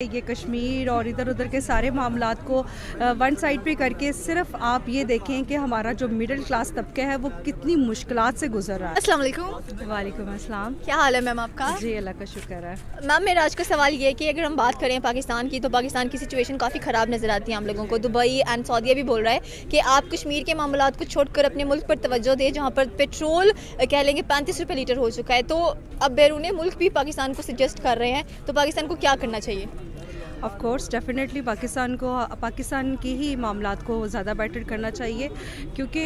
ये कश्मीर और इधर उधर के सारे मामलात को वन साइड पे करके सिर्फ आप ये देखें कि हमारा जो मिडिल क्लास तबका है वो कितनी मुश्किलात से गुजर रहा है। अस्सलाम वालेकुम। वालेकुम अस्सलाम। क्या हाल है मैम आपका? जी अल्लाह का शुक्र है। मैम मेरा आज का सवाल ये है कि अगर हम बात करें पाकिस्तान की तो पाकिस्तान की सिचुएशन काफ़ी ख़राब नज़र आती है हम लोगों को। दुबई एंड सऊदीया भी बोल रहा है कि आप कश्मीर के मामलात को छोड़कर अपने मुल्क पर तवज्जो दें जहाँ पर पेट्रोल कह लेंगे 35 रुपये लीटर हो चुका है। तो अब बैरून मुल्क भी पाकिस्तान को सजेस्ट कर रहे हैं, तो पाकिस्तान को क्या करना चाहिए? ऑफ कोर्स डेफिनेटली पाकिस्तान की ही मामलात को ज़्यादा बेटर करना चाहिए, क्योंकि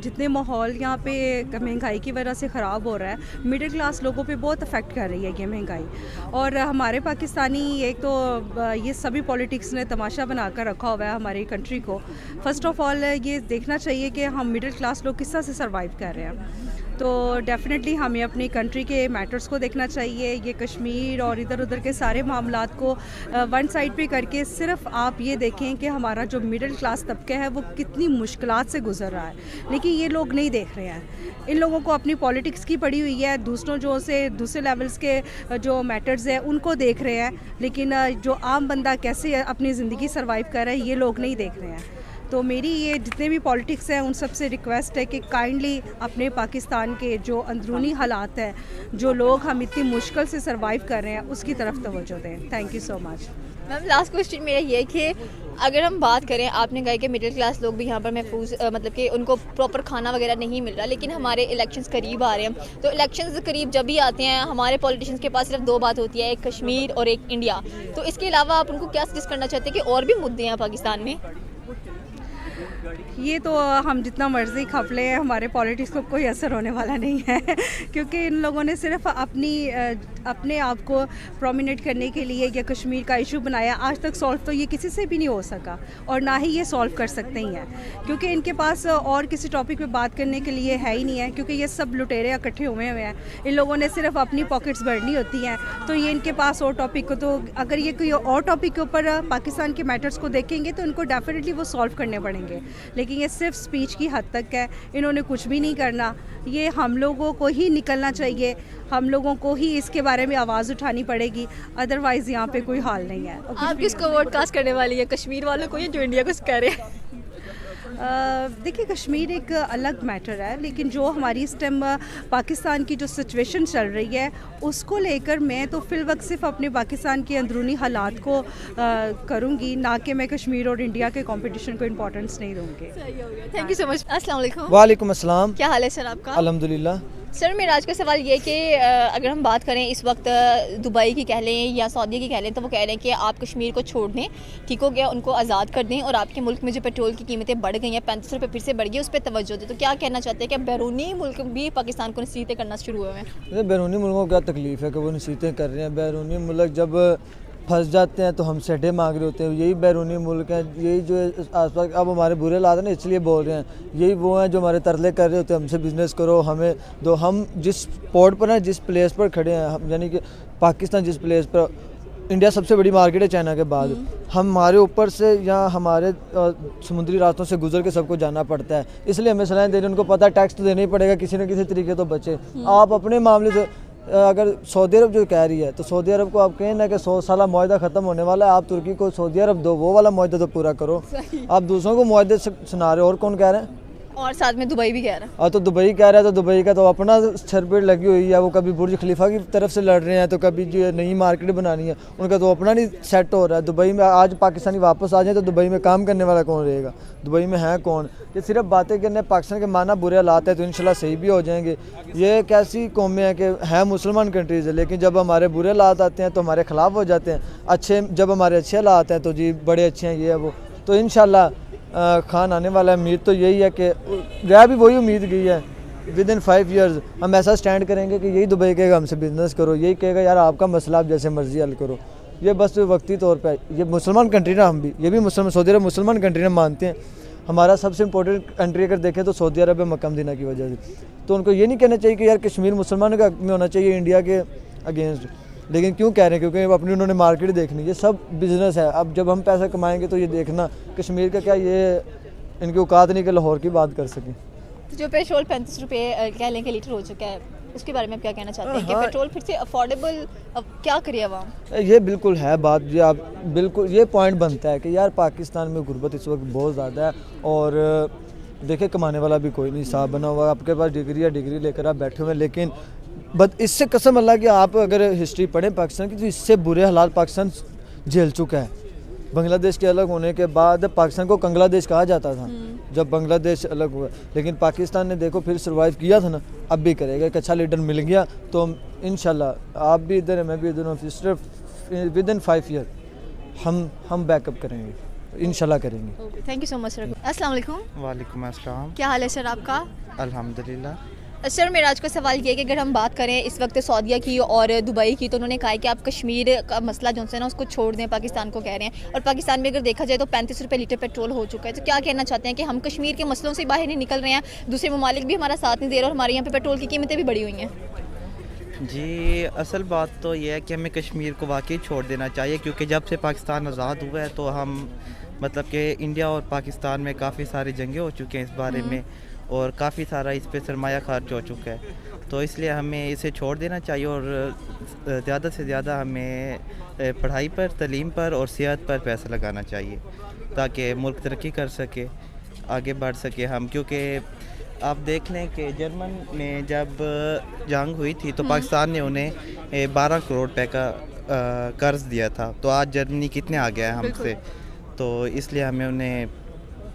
जितने माहौल यहाँ पे महंगाई की वजह से ख़राब हो रहा है, मिडिल क्लास लोगों पे बहुत अफेक्ट कर रही है ये महंगाई। और हमारे पाकिस्तानी एक तो ये सभी पॉलिटिक्स ने तमाशा बना कर रखा हुआ है हमारी कंट्री को। फ़र्स्ट ऑफ ऑल ये देखना चाहिए कि हम मिडिल क्लास लोग किस तरह से सर्वाइव कर रहे हैं। तो डेफिनेटली हमें अपनी कंट्री के मैटर्स को देखना चाहिए। ये कश्मीर और इधर उधर के सारे मामलात को वन साइड पे करके सिर्फ आप ये देखें कि हमारा जो मिडिल क्लास तबका है वो कितनी मुश्किलात से गुजर रहा है। लेकिन ये लोग नहीं देख रहे हैं। इन लोगों को अपनी पॉलिटिक्स की पड़ी हुई है, दूसरे लेवल्स के जो मैटर्स है उनको देख रहे हैं, लेकिन जो आम बंदा कैसे अपनी ज़िंदगी सर्वाइव कर रहा है ये लोग नहीं देख रहे हैं। तो मेरी ये जितने भी पॉलिटिक्स हैं उन सब से रिक्वेस्ट है कि काइंडली अपने पाकिस्तान के जो अंदरूनी हालात हैं, जो लोग हम इतनी मुश्किल से सर्वाइव कर रहे हैं, उसकी तरफ तवज्जो दें। Thank you so much. Ma'am last question मेरा ये है कि अगर हम बात करें, आपने कहा कि मिडिल क्लास लोग भी यहाँ पर महफूज मतलब कि उनको प्रॉपर खाना वगैरह नहीं मिल रहा, लेकिन हमारे इलेक्शंस करीब आ रहे हैं। तो इलेक्शंस करीब जब भी आते हैं हमारे पॉलिटिशियंस के पास सिर्फ दो बात होती है, एक कश्मीर और एक इंडिया। तो इसके अलावा आप उनको क्या सजेस्ट करना चाहते हैं कि और भी मुद्दे हैं पाकिस्तान में? ये तो हम जितना मर्जी खप लें, हमारे पॉलिटिक्स को कोई असर होने वाला नहीं है क्योंकि इन लोगों ने सिर्फ अपने आप को प्रोमिनेट करने के लिए ये कश्मीर का इशू बनाया। आज तक सॉल्व तो ये किसी से भी नहीं हो सका और ना ही ये सॉल्व कर सकते ही हैं, क्योंकि इनके पास और किसी टॉपिक पे बात करने के लिए है ही नहीं है, क्योंकि ये सब लुटेरे इकट्ठे हुए हैं। इन लोगों ने सिर्फ अपनी पॉकेट्स भरनी होती हैं, तो ये इनके पास और टॉपिक को, तो अगर ये कोई और टॉपिक के ऊपर पाकिस्तान के मैटर्स को देखेंगे तो इनको डेफिनेटली वो सॉल्व करने पड़ेंगे। लेकिन ये सिर्फ स्पीच की हद तक है, इन्होंने कुछ भी नहीं करना। ये हम लोगों को ही निकलना चाहिए, हम लोगों को ही इसके बारे में आवाज़ उठानी पड़ेगी, अदरवाइज़ यहाँ पे कोई हाल नहीं है। आप किसको वोट कास्ट करने वाली है, कश्मीर वालों को या जो इंडिया को कह रहे हैं? देखिए कश्मीर एक अलग मैटर है, लेकिन जो हमारी इस टाइम पाकिस्तान की जो सिचुएशन चल रही है उसको लेकर मैं तो फिल वक्त सिर्फ अपने पाकिस्तान के अंदरूनी हालात को करूँगी, ना कि मैं कश्मीर और इंडिया के कंपटीशन को इम्पोर्टेंस नहीं दूँगी। Thank you so much. अस्सलाम वालेकुम। वालेकुम अस्सलाम। क्या हाल है सर आपका? अल्हम्दुलिल्लाह। सर मेरा आज का सवाल ये है कि अगर हम बात करें इस वक्त दुबई की कह लें या सऊदी की कह लें, तो वो कह रहे हैं कि आप कश्मीर को छोड़ दें, ठीक हो गया, उनको आज़ाद कर दें, और आपके मुल्क में जो पेट्रोल की कीमतें बढ़ गई हैं, 35 रुपये फिर से बढ़ गई, उस पर तवज्जो दें। तो क्या कहना चाहते हैं कि बैरूनी मुल्क भी पाकिस्तान को नसीहतें करना शुरू हुए हैं? बैरूनी मुल्कों को क्या तकलीफ़ है कि वो नसीहतें कर रहे हैं। बैरूनी मुल्क जब फंस जाते हैं तो हमसे अड्डे मांग रहे होते हैं। यही बैरूनी मुल्क हैं, यही जो आसपास अब हमारे बुरे हालात हैं ना, इसलिए बोल रहे हैं। यही वो हैं जो हमारे तरले कर रहे होते हैं, हमसे बिज़नेस करो, हमें दो। हम जिस पोर्ट पर हैं, जिस प्लेस पर खड़े हैं, यानी कि पाकिस्तान जिस प्लेस पर, इंडिया सबसे बड़ी मार्केट है चाइना के बाद, हमारे ऊपर से या हमारे समुद्री रास्तों से गुजर के सबको जाना पड़ता है। इसलिए हमें सलाह देनी, उनको पता है टैक्स तो देना ही पड़ेगा, किसी न किसी तरीके तो बचे। आप अपने मामले से अगर सऊदी अरब जो कह रही है, तो सऊदी अरब को आप कहें ना कि 100 साल मुआहदा ख़त्म होने वाला है, आप तुर्की को सऊदी अरब दो, वो वाला मुआहदा तो पूरा करो। आप दूसरों को मुआहदे सुना रहे हो, और कौन कह रहे हैं? और साथ में दुबई भी कह रहा है। और तो दुबई कह रहा है, तो दुबई का तो अपना सरपेट लगी हुई है। वो कभी बुर्ज खलीफा की तरफ से लड़ रहे हैं, तो कभी जो नई मार्केट बनानी है, उनका तो अपना नहीं सेट हो रहा है। दुबई में आज पाकिस्तानी वापस आ जाए तो दुबई में काम करने वाला कौन रहेगा? दुबई में है कौन? ये सिर्फ बातें करने। पाकिस्तान के माना बुरे हालात है तो इंशाल्लाह सही भी हो जाएंगे। ये कैसी कौमें हैं कि है मुसलमान कंट्रीज़ है, लेकिन जब हमारे बुरे हालात आते हैं तो हमारे ख़िलाफ़ हो जाते हैं। जब हमारे अच्छे हालात हैं तो जी बड़े अच्छे हैं, ये है वो। तो इंशाल्लाह खान आने वाला है। उम्मीद तो यही है कि रह भी वही उम्मीद गई है, विद इन 5 ईयर्स हम ऐसा स्टैंड करेंगे कि यही दुबई कहेगा हमसे बिज़नेस करो, यही कहेगा यार आपका मसला आप जैसे मर्जी हल करो। ये बस वक्ती तौर पे, ये मुसलमान कंट्री ना, हम भी, ये भी मुसलमान, सऊदी अरब मुसलमान कंट्री ना मानते हैं। हमारा सबसे इंपॉर्टेंट कंट्री अगर देखें तो सऊदी अरब है, मक्का मदीना की वजह से। तो उनको ये नहीं कहना चाहिए कि यार कश्मीर मुसलमानों के हक में होना चाहिए, इंडिया के अगेंस्ट। लेकिन क्यों कह रहे हैं? क्योंकि अपनी उन्होंने मार्केट देखनी, ये सब बिज़नेस है। अब जब हम पैसा कमाएंगे तो ये देखना कश्मीर का क्या, ये इनकी औकात नहीं कि लाहौर की बात कर सकें। जो पेट्रोल 35 रुपये कह लें कि लीटर हो चुका है, उसके बारे में आप क्या कहना चाहते हैं कि पेट्रोल फिर से अफोर्डेबल, अब क्या करे अवाम? ये बिल्कुल है बात, ये आप बिल्कुल ये पॉइंट बनता है कि यार पाकिस्तान में गुर्बत इस वक्त बहुत ज़्यादा है और देखिए कमाने वाला भी कोई नहीं साहब बना हुआ, आपके पास डिग्री लेकर आप बैठे हुए हैं, लेकिन बट इससे कसम अल्लाह कि आप अगर हिस्ट्री पढ़ें पाकिस्तान की तो इससे बुरे हालात पाकिस्तान झेल चुका है। बांग्लादेश के अलग होने के बाद पाकिस्तान को कंगलादेश कहा जाता था जब बांग्लादेश अलग हुआ, लेकिन पाकिस्तान ने देखो फिर सर्वाइव किया था ना, अब भी करेगा। एक अच्छा लीडर मिल गया तो इंशाल्लाह आप भी इधर है मैं भी इधर हूँ, सिर्फ विद इन 5 ईयर हम बैकअप करेंगे, इंशाल्लाह करेंगे। Thank you so much sir. अस्सलाम वालेकुम। वालेकुम अस्सलाम। क्या हाल है सर आपका? अल्हम्दुलिल्लाह। सर मेरा आज का सवाल ये है कि अगर हम बात करें इस वक्त सऊदीया की और दुबई की, तो उन्होंने कहा है कि आप कश्मीर का मसला जो है ना उसको छोड़ दें, पाकिस्तान को कह रहे हैं। और पाकिस्तान में अगर देखा जाए तो 35 रुपये लीटर पेट्रोल हो चुका है। तो क्या कहना चाहते हैं कि हम कश्मीर के मसलों से बाहर नहीं निकल रहे हैं, दूसरे ममालिक भी हमारा साथ नहीं दे रहे और हमारे यहाँ पे पेट्रोल की कीमतें भी बढ़ी हुई हैं? जी असल बात तो ये है कि हमें कश्मीर को वाकई छोड़ देना चाहिए, क्योंकि जब से पाकिस्तान आज़ाद हुआ है तो हम मतलब कि इंडिया और पाकिस्तान में काफ़ी सारी जंगें हो चुकी हैं इस बारे में, और काफ़ी सारा इस पे सरमाया खर्च हो चुका है। तो इसलिए हमें इसे छोड़ देना चाहिए और ज़्यादा से ज़्यादा हमें पढ़ाई पर, तालीम पर और सेहत पर पैसा लगाना चाहिए ताकि मुल्क तरक्की कर सके, आगे बढ़ सके हम। क्योंकि आप देख लें कि जर्मन में जब जंग हुई थी तो पाकिस्तान ने उन्हें 12 करोड़ रुपए का कर्ज दिया था, तो आज जर्मनी कितने आ गया है हमसे। तो इसलिए हमें उन्हें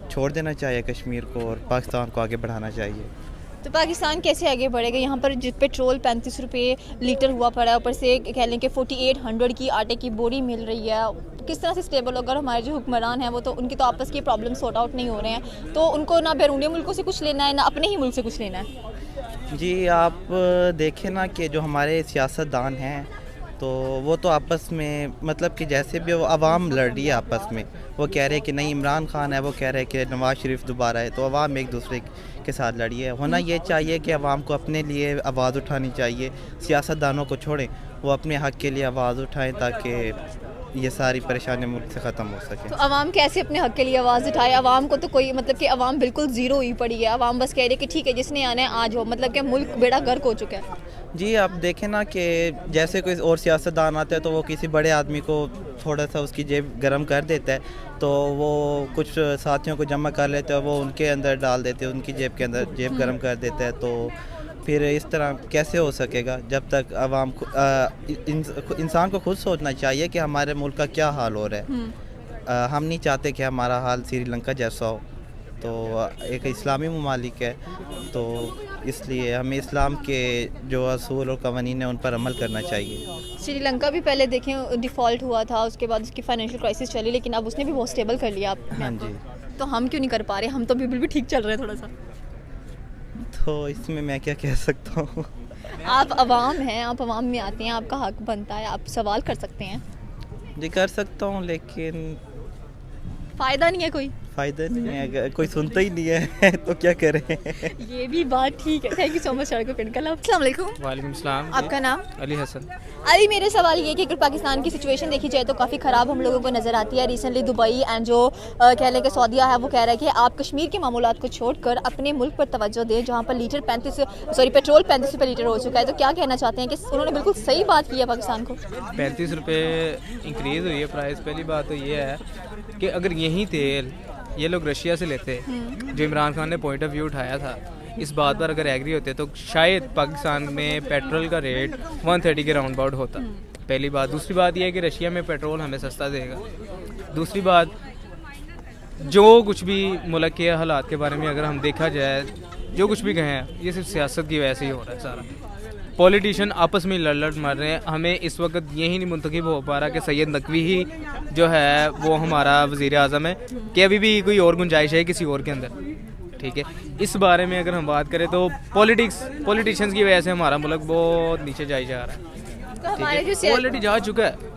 छोड़ देना चाहिए कश्मीर को और पाकिस्तान को आगे बढ़ाना चाहिए। तो पाकिस्तान कैसे आगे बढ़ेगा? यहाँ पर पेट्रोल 35 रुपये लीटर हुआ पड़ा है, ऊपर से कह लें कि 4800 की आटे की बोरी मिल रही है। किस तरह से स्टेबल होगा? हमारे जो हुक्मरान हैं वो तो उनकी तो आपस की प्रॉब्लम सॉर्ट आउट नहीं हो रहे हैं, तो उनको ना बैरूनी मुल्कों से कुछ लेना है ना अपने ही मुल्क से कुछ लेना है। जी आप देखें ना कि जो हमारे सियासतदान हैं तो वो तो आपस में मतलब कि जैसे भी वो आवाम लड़ रही है आपस में, वो कह रहे हैं कि नहीं इमरान खान है, वो कह रहे हैं कि नवाज़ शरीफ दोबारा है, तो आवाम एक दूसरे के साथ लड़ी है। होना ये चाहिए कि आवाम को अपने लिए आवाज़ उठानी चाहिए, सियासतदानों को छोड़ें, वो अपने हक़ के लिए आवाज़ उठाएं ताकि ये सारी परेशानी मुल्क से ख़त्म हो सके। तो आवाम कैसे अपने हक़ के लिए आवाज़ उठाए? आवाम को तो कोई मतलब कि आवाम बिल्कुल ज़ीरो हुई पड़ी है, आवाम बस कह रही है कि ठीक है जिसने आना है आज हो, मतलब कि मुल्क बेड़ा गर्क हो चुका है। जी आप देखें ना कि जैसे कोई और सियासतदान आता है तो वो किसी बड़े आदमी को थोड़ा सा उसकी जेब गर्म कर देता है, तो वो कुछ साथियों को जमा कर लेते हैं, वो उनके अंदर डाल देते हैं, उनकी जेब के अंदर जेब गर्म कर देता है। तो फिर इस तरह कैसे हो सकेगा जब तक आवाम इंसान को खुद सोचना चाहिए कि हमारे मुल्क का क्या हाल हो रहा है। हम नहीं चाहते कि हमारा हाल श्रीलंका जैसा हो, तो एक इस्लामी ममालिक है तो इसलिए हमें इस्लाम के जो असूल और कवानीन है उन पर अमल करना चाहिए। श्रीलंका भी पहले देखें डिफ़ॉल्ट हुआ था, उसके बाद उसकी फाइनेंशियल क्राइसिस चली, लेकिन अब उसने भी बहुत स्टेबल कर लिया आप। हाँ जी। तो हम क्यों नहीं कर पा रहे? हम तो बिल्कुल भी ठीक चल रहे हैं थोड़ा सा। तो इसमें मैं क्या कह सकता हूँ। आप अवाम हैं, आप अवाम में आते हैं, आपका हक बनता है, आप सवाल कर सकते हैं। जी कर सकता हूँ, लेकिन फ़ायदा नहीं है कोई। फ़ायदा नहीं है, अगर कोई सुनता ही नहीं है तो क्या करें। ये भी बात ठीक है। Thank you so much sir को पिन। अस्सलाम वालेकुम। वालेकुम सलाम। आपका नाम? अली हसन। अली मेरे सवाल ये कि अगर पाकिस्तान की सिचुएशन देखी जाए तो काफ़ी ख़राब हम लोगों को नज़र आती है। रिसेंटली दुबई एंड जो कह लें कि सऊदीया है वो कह रहा है कि आप कश्मीर के मामूलात को छोड़कर अपने मुल्क पर तवज्जो दें, जहाँ पर पेट्रोल 35 रुपये लीटर हो चुका है। तो क्या कहना चाहते हैं कि उन्होंने बिल्कुल सही बात की है पाकिस्तान को? 35 रुपये इंक्रीज़ हुई है प्राइस। पहली बात तो ये है कि अगर यही तेल ये लोग रशिया से लेते, जो इमरान खान ने पॉइंट ऑफ व्यू उठाया था, इस बात पर अगर एग्री होते तो शायद पाकिस्तान में पेट्रोल का रेट 130 के राउंड अबाउट होता। पहली बात। दूसरी बात यह है कि रशिया में पेट्रोल हमें सस्ता देगा। दूसरी बात, जो कुछ भी मुल्क के हालात के बारे में अगर हम देखा जाए, जो कुछ भी कहें, ये सिर्फ सियासत की वजह से ही हो रहा है सारा। पॉलिटिशियन आपस में लड़ मर रहे हैं। हमें इस वक्त यही नहीं मुंतखब हो पा रहा कि सैयद नकवी ही जो है वो हमारा वज़ीर आज़म है, कि अभी भी कोई और गुंजाइश है किसी और के अंदर। ठीक है, इस बारे में अगर हम बात करें तो पॉलिटिशियंस की वजह से हमारा मुल्क बहुत नीचे जाई जा रहा है। ठीक है, ऑलरेडी जा चुका है।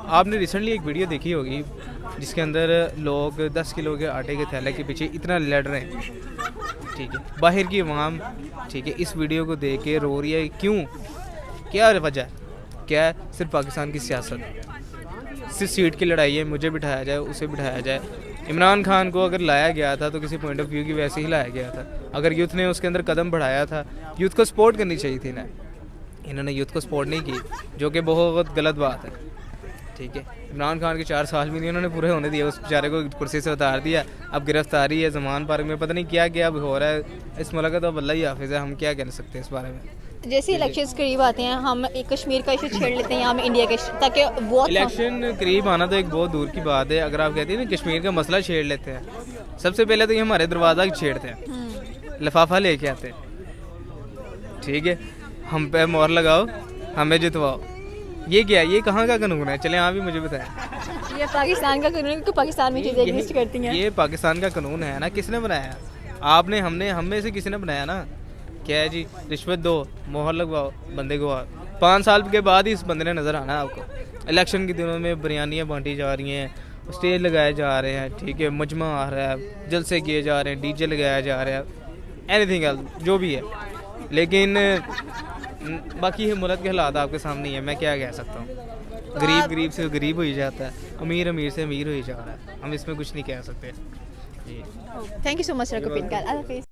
आपने रिसेंटली एक वीडियो देखी होगी जिसके अंदर लोग 10 किलो के आटे के थैले के पीछे इतना लड़ रहे हैं। ठीक है, बाहर की अवाम ठीक है इस वीडियो को देख के रो रही है। क्यों? क्या वजह? क्या है? सिर्फ पाकिस्तान की सियासत। सिर्फ सीट की लड़ाई है, मुझे बिठाया जाए, उसे बिठाया जाए। इमरान खान को अगर लाया गया था तो किसी पॉइंट ऑफ व्यू की वैसे ही लाया गया था। अगर यूथ ने उसके अंदर कदम बढ़ाया था, यूथ को सपोर्ट करनी चाहिए थी ना, इन्होंने यूथ को सपोर्ट नहीं की, जो कि बहुत गलत बात है। ठीक है, इमरान खान के 4 साल भी नहीं उन्होंने पूरे होने दिए, उस बेचारे को कुर्सी से उतार दिया। अब गिरफ्तारी है जमान पार्क में, पता नहीं क्या क्या अब हो रहा है। इस मुल्क का तो अब अल्लाह ही हाफिज़ है, हम क्या कह सकते हैं इस बारे में। जैसे इलेक्शंस करीब आते हैं हम एक कश्मीर का इशू छेड़ लेते हैं यहाँ में इंडिया के, ताकि वो इलेक्शन करीब आना तो एक बहुत दूर की बात है। अगर आप कहते हैं ना कश्मीर का मसला छेड़ लेते हैं, सबसे पहले तो ये हमारे दरवाज़ा छेड़ते हैं, लिफाफा लेके आते हैं। ठीक है, हम पे मोहर लगाओ, हमें जितवाओ। ये क्या है, ये कहाँ का कानून है? चले आप भी मुझे बताएं। ये पाकिस्तान का कानून है, क्योंकि पाकिस्तान में चीज़ें एग्जिस्ट करती हैं। ये पाकिस्तान का कानून है ना, किसने बनाया? आपने, हमने, हम में से किसी ने बनाया ना। क्या है जी, रिश्वत दो, मोहर लगवाओ, बंदे को 5 साल के बाद ही इस बंदे ने नज़र आना है आपको। इलेक्शन के दिनों में बिरयानियाँ बांटी जा रही हैं, स्टेज लगाए जा रहे हैं, ठीक है, मजमा आ रहा है, जलसे किए जा रहे हैं, डीजे लगाया जा रहा है, एनीथिंग एल्स जो भी है। लेकिन बाकी मुल्क के हालात आपके सामने ही है, मैं क्या कह सकता हूँ। गरीब से गरीब हो ही जाता है, अमीर से अमीर हो ही जा रहा है, हम इसमें कुछ नहीं कह सकते। जी, thank you so much sir को पिन कर।